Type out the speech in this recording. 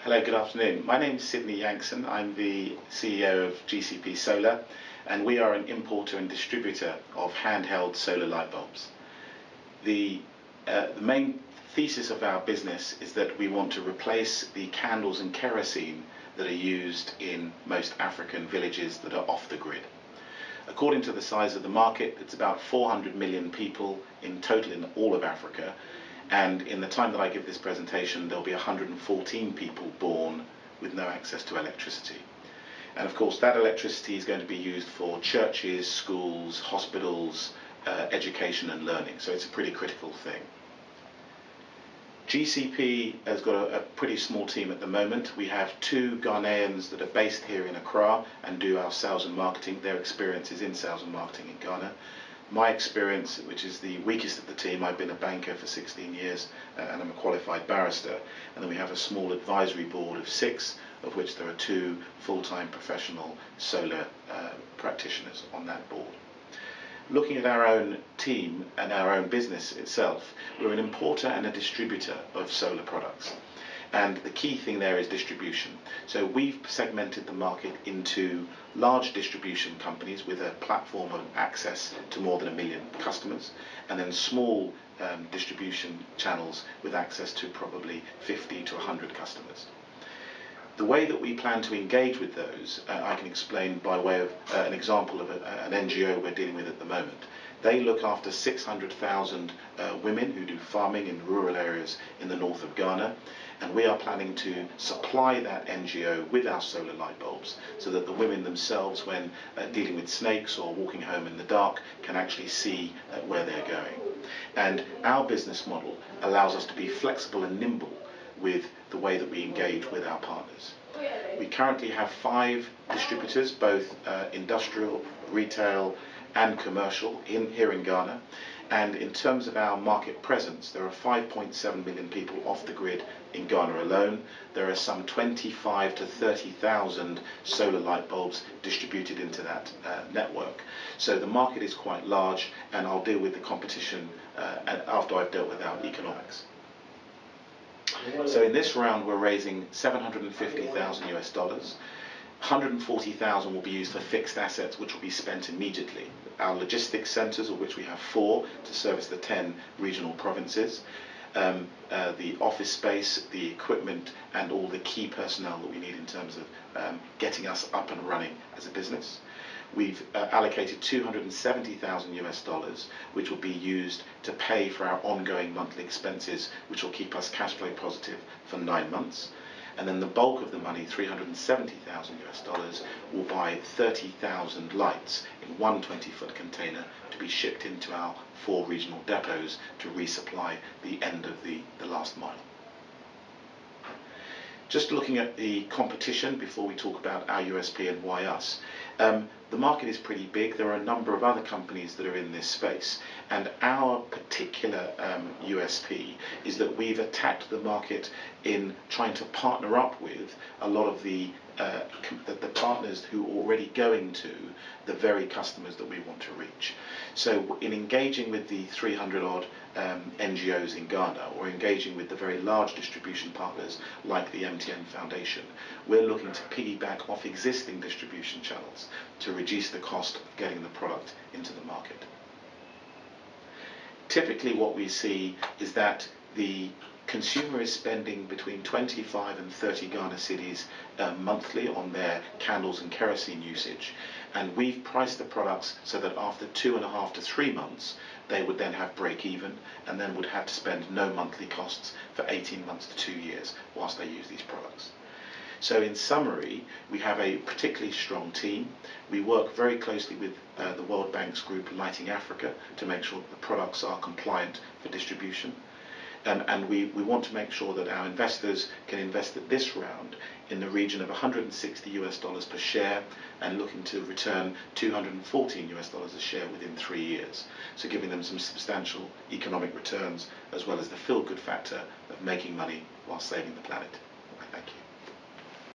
Hello, good afternoon. My name is Sidney Yankson. I'm the CEO of GCP Solar, and we are an importer and distributor of handheld solar light bulbs. The main thesis of our business is that we want to replace the candles and kerosene that are used in most African villages that are off the grid. According to the size of the market, it's about 400 million people in total in all of Africa. And in the time that I give this presentation, there'll be 114 people born with no access to electricity. And of course, that electricity is going to be used for churches, schools, hospitals, education and learning. So it's a pretty critical thing. GCP has got a pretty small team at the moment. We have two Ghanaians that are based here in Accra and do our sales and marketing. Their experience is in sales and marketing in Ghana. My experience, which is the weakest of the team, I've been a banker for 16 years and I'm a qualified barrister. And then we have a small advisory board of 6, of which there are 2 full-time professional solar practitioners on that board. Looking at our own team and our own business itself, we're an importer and a distributor of solar products. And the key thing there is distribution. So we've segmented the market into large distribution companies with a platform of access to more than 1 million customers, and then small distribution channels with access to probably 50 to 100 customers. The way that we plan to engage with those, I can explain by way of an example of an NGO we're dealing with at the moment. They look after 600,000 women who do farming in rural areas in the north of Ghana, and we are planning to supply that NGO with our solar light bulbs so that the women themselves, when dealing with snakes or walking home in the dark, can actually see where they're going. And our business model allows us to be flexible and nimble with the way that we engage with our partners. We currently have 5 distributors, both industrial, retail and commercial here in Ghana. And in terms of our market presence, there are 5.7 million people off the grid in Ghana alone. There are some 25 to 30,000 solar light bulbs distributed into that network. So the market is quite large, and I'll deal with the competition after I've dealt with our economics. So in this round, we're raising $750,000 US. 140,000 will be used for fixed assets, which will be spent immediately. Our logistics centres, of which we have 4 to service the 10 regional provinces, the office space, the equipment, and all the key personnel that we need in terms of getting us up and running as a business. We've allocated $270,000 US, which will be used to pay for our ongoing monthly expenses, which will keep us cash flow positive for 9 months. And then the bulk of the money, $370,000 US, will buy 30,000 lights in one 20-foot container to be shipped into our 4 regional depots to resupply the end of the last mile. Just looking at the competition before we talk about our USP and why us. The market is pretty big. There are a number of other companies that are in this space, and our particular USP is that we've attacked the market in trying to partner up with a lot of the partners who are already going to the very customers that we want to reach. So in engaging with the 300 odd NGOs in Ghana, or engaging with the very large distribution partners like the MTN Foundation, we're looking to piggyback off existing distribution channels to reduce the cost of getting the product into the market. Typically what we see is that the consumer is spending between 25 and 30 Ghana cedis monthly on their candles and kerosene usage, and we've priced the products so that after 2.5 to 3 months they would then have break even and then would have to spend no monthly costs for 18 months to 2 years whilst they use these products. So in summary, we have a particularly strong team. We work very closely with the World Bank's group Lighting Africa to make sure that the products are compliant for distribution. And we want to make sure that our investors can invest at this round in the region of $160 US per share and looking to return $214 US a share within 3 years. So giving them some substantial economic returns as well as the feel-good factor of making money while saving the planet.